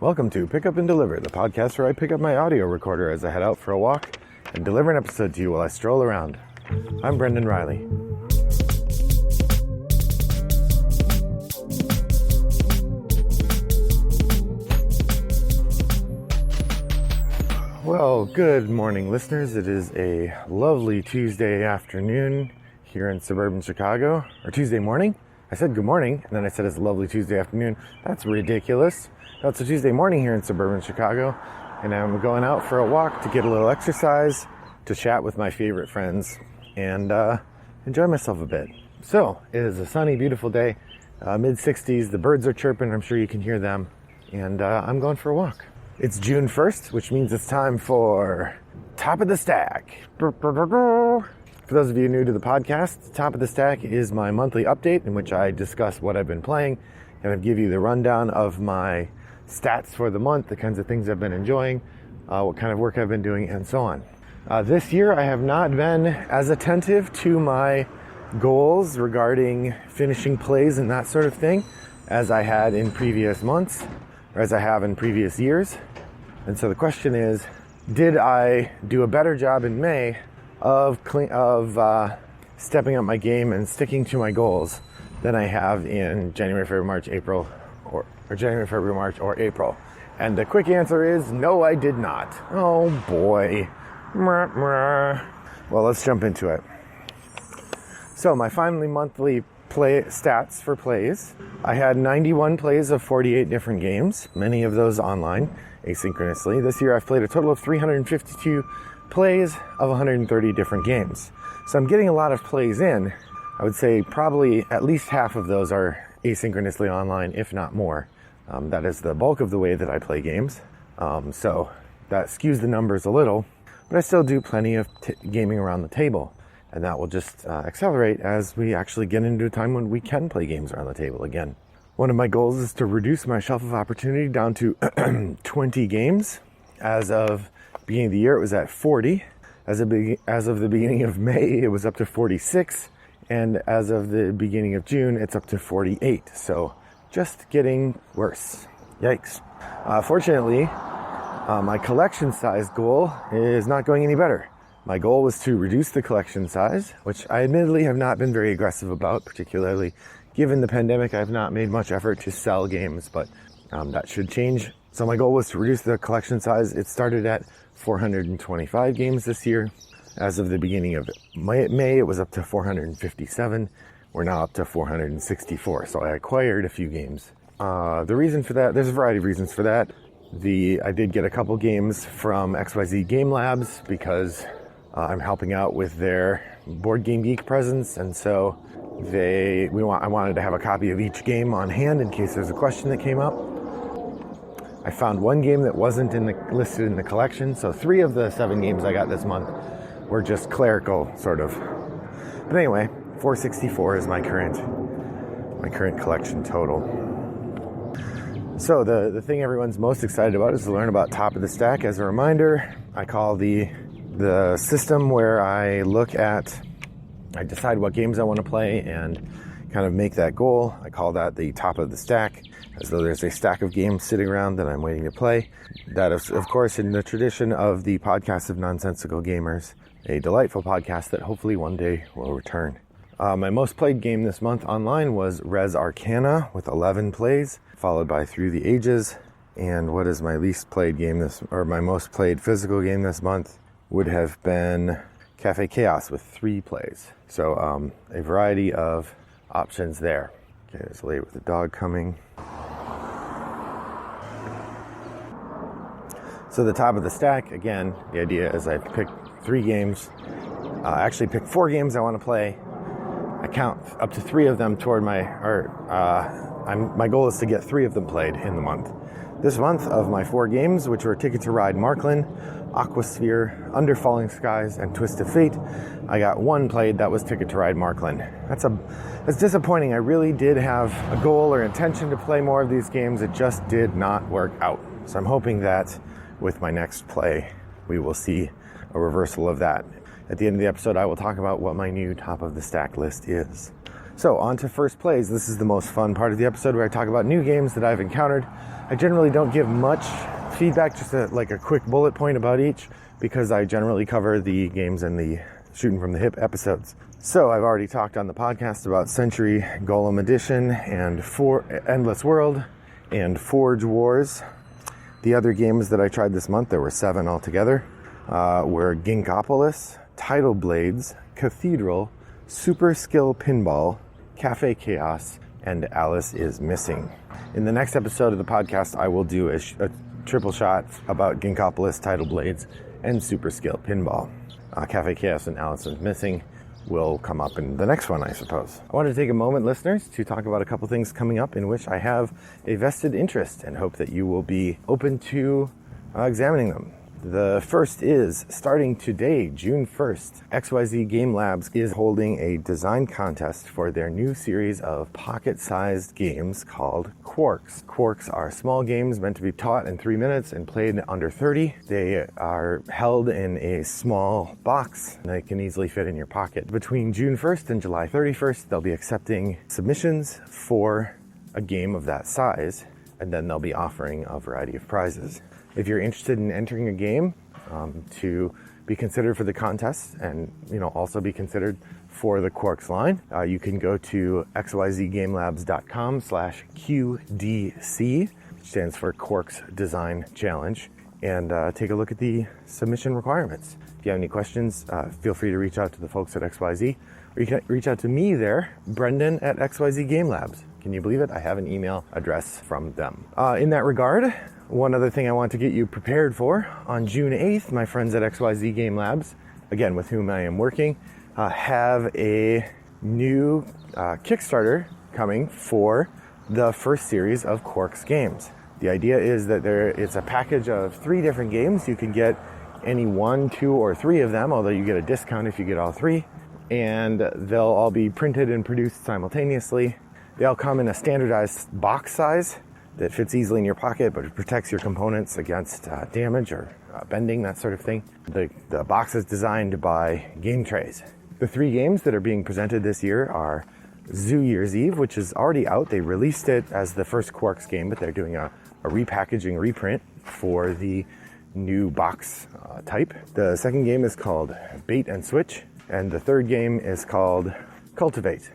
Welcome to Pick Up and Deliver, the podcast where I pick up my audio recorder as I head out for a walk and deliver an episode to you while I stroll around. I'm Brendan Riley. Well, good morning, listeners. It is a lovely Tuesday afternoon here in suburban Chicago, or Tuesday morning. I said good morning, and then I said it's a lovely Tuesday afternoon. That's ridiculous. No, it's a Tuesday morning here in suburban Chicago, and I'm going out for a walk to get a little exercise, to chat with my favorite friends, and enjoy myself a bit. So, it is a sunny, beautiful day, mid-60s. The birds are chirping. I'm sure you can hear them, and I'm going for a walk. It's June 1st, which means it's time for Top of the Stack. For those of you new to the podcast, Top of the Stack is my monthly update in which I discuss what I've been playing, and I give you the rundown of my stats for the month, the kinds of things I've been enjoying, what kind of work I've been doing, and so on. This year, I have not been as attentive to my goals regarding finishing plays and that sort of thing as I had in previous months, or as I have in previous years. And so the question is, did I do a better job in May of stepping up my game and sticking to my goals than I have in January, February, March, April, or January, February, March, or April? And the quick answer is, no, I did not. Oh boy. Well, let's jump into it. So my finally monthly play stats for plays. I had 91 plays of 48 different games, many of those online, asynchronously. This year I've played a total of 352 plays of 130 different games. So I'm getting a lot of plays in. I would say probably at least half of those are asynchronously online, if not more. That is the bulk of the way that I play games. So that skews the numbers a little, but I still do plenty of gaming around the table. And that will just accelerate as we actually get into a time when we can play games around the table again. One of my goals is to reduce my shelf of opportunity down to 20 games. As of the beginning of the year, it was at 40. As of the beginning of May, it was up to 46. And as of the beginning of June, it's up to 48. So just getting worse. Yikes. Fortunately, my collection size goal is not going any better. My goal was to reduce the collection size, which I admittedly have not been very aggressive about, particularly given the pandemic. I've not made much effort to sell games, but that should change. So my goal was to reduce the collection size. It started at 425 games this year. As of the beginning of May, it was up to 457. We're now up to 464. So I acquired a few games. The reason for that, there's a variety of reasons for that. I did get a couple games from XYZ Game Labs because I'm helping out with their Board Game Geek presence, and so I wanted to have a copy of each game on hand in case there's a question that came up. I found one game that wasn't listed in the collection, so 3 of the 7 games I got this month were just clerical, sort of. But anyway, 464 is my current collection total. So the thing everyone's most excited about is to learn about Top of the Stack. As a reminder, I call the system where I decide what games I want to play and kind of make that goal. I call that the top of the stack, as though there's a stack of games sitting around that I'm waiting to play. That is, of course, in the tradition of the podcast of Nonsensical Gamers, a delightful podcast that hopefully one day will return. My most played game this month online was Res Arcana with 11 plays, followed by Through the Ages. And what is my least played game my most played physical game this month would have been Cafe Chaos with 3 plays. So a variety of options there. Okay, there's a lady with a dog coming. So the top of the stack, again, the idea is I pick 3 games. I actually pick 4 games I want to play. I count up to 3 of them toward my goal is to get 3 of them played in the month. This month, of my 4 games, which were Ticket to Ride Markland, Aquasphere, Under Falling Skies, and Twist of Fate, I got 1 played. That was Ticket to Ride Markland. That's disappointing. I really did have a goal or intention to play more of these games. It just did not work out. So I'm hoping that with my next play, we will see a reversal of that. At the end of the episode, I will talk about what my new top of the stack list is. So on to First Plays. This is the most fun part of the episode where I talk about new games that I've encountered. I generally don't give much feedback, just a quick bullet point about each, because I generally cover the games in the Shooting from the Hip episodes. So I've already talked on the podcast about Century Golem Edition and Endless World and Forge Wars. The other games that I tried this month, there were 7 altogether, were Ginkgopolis, Tidal Blades, Cathedral, Super Skill Pinball, Cafe Chaos, and Alice is Missing. In the next episode of the podcast, I will do a triple shot about Ginkgopolis, Tidal Blades, and Super Skill Pinball. Cafe Chaos and Alice is Missing will come up in the next one, I suppose. I want to take a moment, listeners, to talk about a couple things coming up in which I have a vested interest and hope that you will be open to examining them. The first is, starting today, June 1st, XYZ Game Labs is holding a design contest for their new series of pocket-sized games called Quarks. Quarks are small games meant to be taught in 3 minutes and played in under 30. They are held in a small box and they can easily fit in your pocket. Between June 1st and July 31st, they'll be accepting submissions for a game of that size, and then they'll be offering a variety of prizes. If you're interested in entering a game to be considered for the contest and also be considered for the Quarks line, you can go to xyzgamelabs.com/QDC, which stands for Quarks Design Challenge, and take a look at the submission requirements. If you have any questions, feel free to reach out to the folks at XYZ, or you can reach out to me there, Brendan at XYZ Game Labs. Can you believe it? I have an email address from them. In that regard, one other thing I want to get you prepared for, on June 8th, my friends at XYZ Game Labs, again with whom I am working, have a new Kickstarter coming for the first series of Quarks games. The idea is that it's a package of 3 different games. You can get any 1, 2, or 3 of them, although you get a discount if you get all 3, and they'll all be printed and produced simultaneously. They all come in a standardized box size that fits easily in your pocket, but it protects your components against damage or bending, that sort of thing. The box is designed by Game Trays. The 3 games that are being presented this year are Zoo Year's Eve, which is already out. They released it as the first Quarks game, but they're doing a repackaging reprint for the new box type. The second game is called Bait and Switch, and the third game is called Cultivate.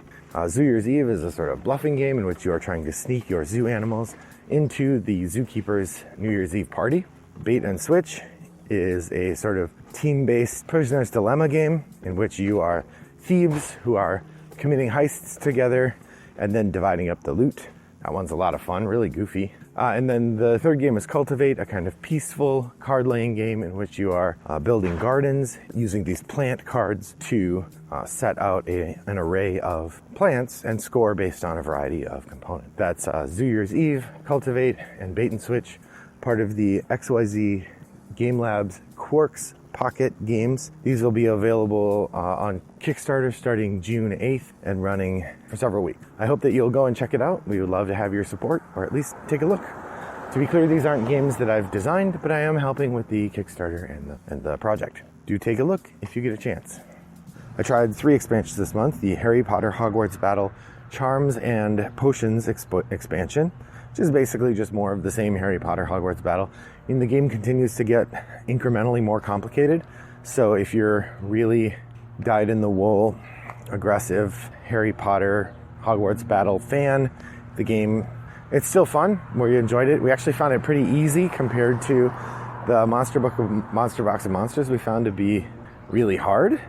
Zoo Year's Eve is a sort of bluffing game in which you are trying to sneak your zoo animals into the zookeeper's New Year's Eve party. Bait and Switch is a sort of team-based prisoner's dilemma game in which you are thieves who are committing heists together and then dividing up the loot. That one's a lot of fun, really goofy. And then the third game is Cultivate, a kind of peaceful card-laying game in which you are building gardens using these plant cards to set out an array of plants and score based on a variety of components. That's Zoo Year's Eve, Cultivate, and Bait and Switch, part of the XYZ Game Labs Quarks Pocket games. These will be available on Kickstarter starting June 8th and running for several weeks. I hope that you'll go and check it out. We would love to have your support, or at least take a look. To be clear, these aren't games that I've designed, but I am helping with the Kickstarter and the project. Do take a look if you get a chance. I tried 3 expansions this month: the Harry Potter Hogwarts Battle Charms and Potions expansion, which is basically just more of the same Harry Potter Hogwarts Battle. And the game continues to get incrementally more complicated. So if you're really dyed-in-the-wool, aggressive Harry Potter Hogwarts Battle fan, the game, it's still fun. We enjoyed it. We actually found it pretty easy compared to the Monster Box of Monsters we found to be really hard.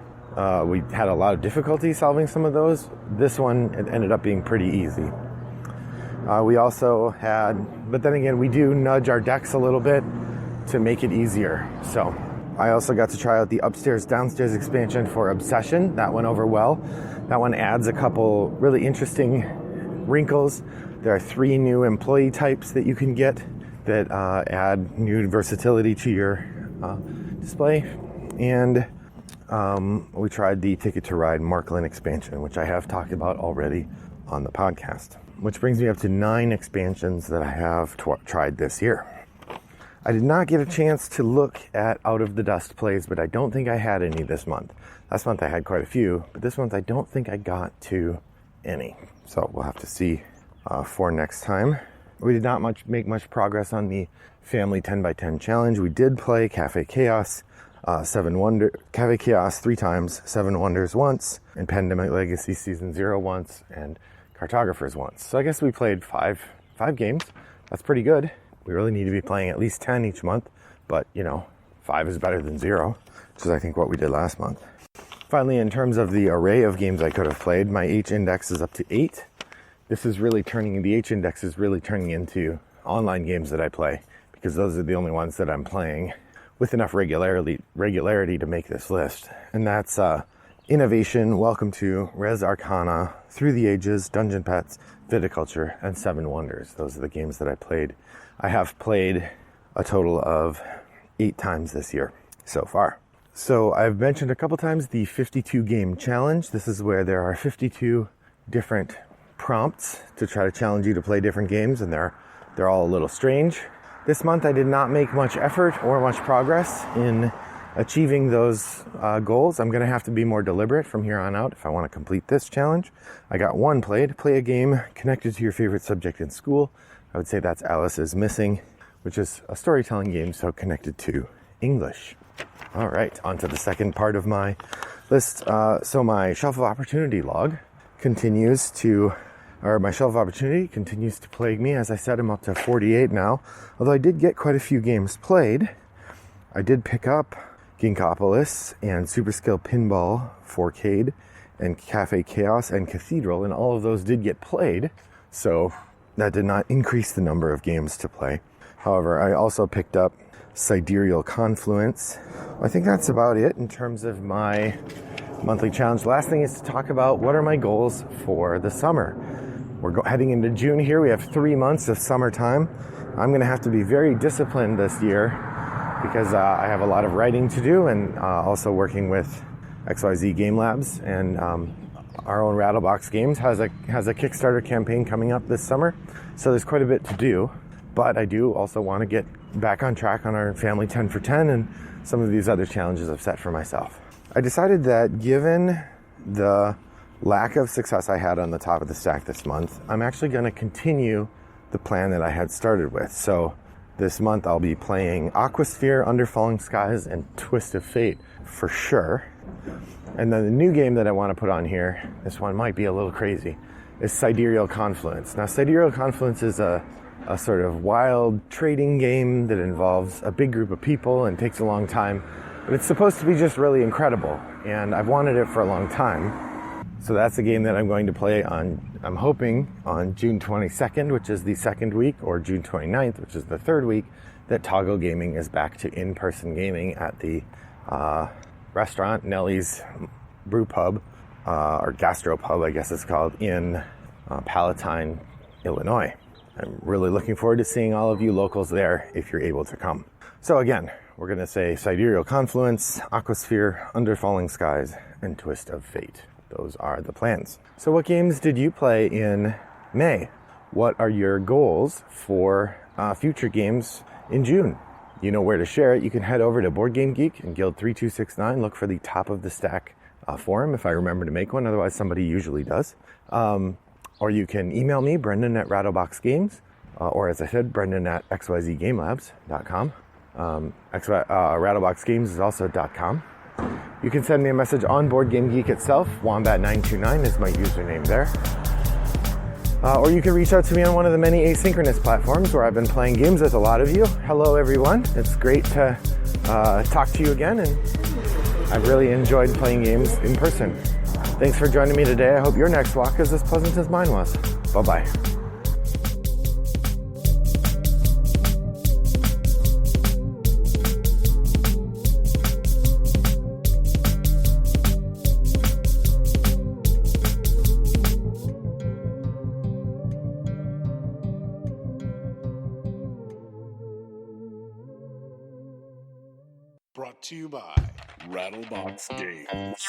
We had a lot of difficulty solving some of those. This one, it ended up being pretty easy. We also had, but then again, we do nudge our decks a little bit to make it easier. So I also got to try out the upstairs downstairs expansion for Obsession. That went over well. That one adds a couple really interesting wrinkles. There are 3 new employee types that you can get that add new versatility to your display. And we tried the Ticket to Ride Marklin expansion, which I have talked about already on the podcast, which brings me up to 9 expansions that I have tried this year. I did not get a chance to look at Out of the Dust plays, but I don't think I had any this month. Last month I had quite a few, but this month I don't think I got to any. So we'll have to see for next time. We did not make much progress on the Family 10x10 challenge. We did play Cafe Chaos, Cafe Chaos 3 times, 7 Wonders once, and Pandemic Legacy Season 0 once, and Cartographers once. So I guess we played five games. That's pretty good. We really need to be playing at least 10 each month, but 5 is better than 0, which is I think what we did last month. Finally, in terms of the array of games I could have played, my H index is up to 8. The H index is really turning into online games that I play, because those are the only ones that I'm playing with enough regularity to make this list. And that's Innovation, Welcome to, Res Arcana, Through the Ages, Dungeon Pets, Viticulture, and 7 Wonders. Those are the games that I played. I have played a total of 8 times this year so far. So I've mentioned a couple times the 52 game challenge. This is where there are 52 different prompts to try to challenge you to play different games, and they're all a little strange. This month I did not make much effort or much progress in achieving those goals. I'm going to have to be more deliberate from here on out if I want to complete this challenge. I got one played. Play a game connected to your favorite subject in school. I would say that's Alice is Missing, which is a storytelling game, so connected to English. All right, on to the second part of my list. So my Shelf of Opportunity log continues to plague me. As I said, I'm up to 48 now. Although I did get quite a few games played. I did pick up Ginkgopolis and Super Skill Pinball 4Cade and Cafe Chaos and Cathedral, and all of those did get played. So that did not increase the number of games to play. However, I also picked up Sidereal Confluence. I think that's about it in terms of my monthly challenge. The last thing is to talk about what are my goals for the summer. We're heading into June here. We have 3 months of summertime. I'm going to have to be very disciplined this year because I have a lot of writing to do, and also working with XYZ Game Labs, and our own Rattlebox Games has a Kickstarter campaign coming up this summer. So there's quite a bit to do, but I do also want to get back on track on our Family 10 for 10 and some of these other challenges I've set for myself. I decided that given the lack of success I had on the top of the stack this month, I'm actually going to continue the plan that I had started with. So this month I'll be playing Aquasphere, Under Falling Skies, and Twist of Fate for sure. And then the new game that I want to put on here, this one might be a little crazy, is Sidereal Confluence. Now, Sidereal Confluence is a sort of wild trading game that involves a big group of people and takes a long time, but it's supposed to be just really incredible, and I've wanted it for a long time. So that's a game that I'm going to play on, I'm hoping, on June 22nd, which is the second week, or June 29th, which is the third week, that Toggle Gaming is back to in-person gaming at the restaurant, Nellie's Brew Pub, or Gastro Pub, I guess it's called, in Palatine, Illinois. I'm really looking forward to seeing all of you locals there if you're able to come. So again, we're going to say Sidereal Confluence, Aquasphere, Under Falling Skies, and Twist of Fate. Those are the plans. So what games did you play in May? What are your goals for future games in June? You know where to share it. You can head over to Board Game Geek and Guild 3269. Look for the Top of the Stack forum if I remember to make one. Otherwise, somebody usually does. Or you can email me, Brendan at Rattlebox Games, or as I said, Brendan at xyzgamelabs.com. Rattlebox Games is also .com. You can send me a message on Board Game Geek itself. Wombat929 is my username there. Or you can reach out to me on one of the many asynchronous platforms where I've been playing games with a lot of you. Hello, everyone. It's great to talk to you again, and I've really enjoyed playing games in person. Thanks for joining me today. I hope your next walk is as pleasant as mine was. Bye-bye. Brought to you by Rattlebox Games.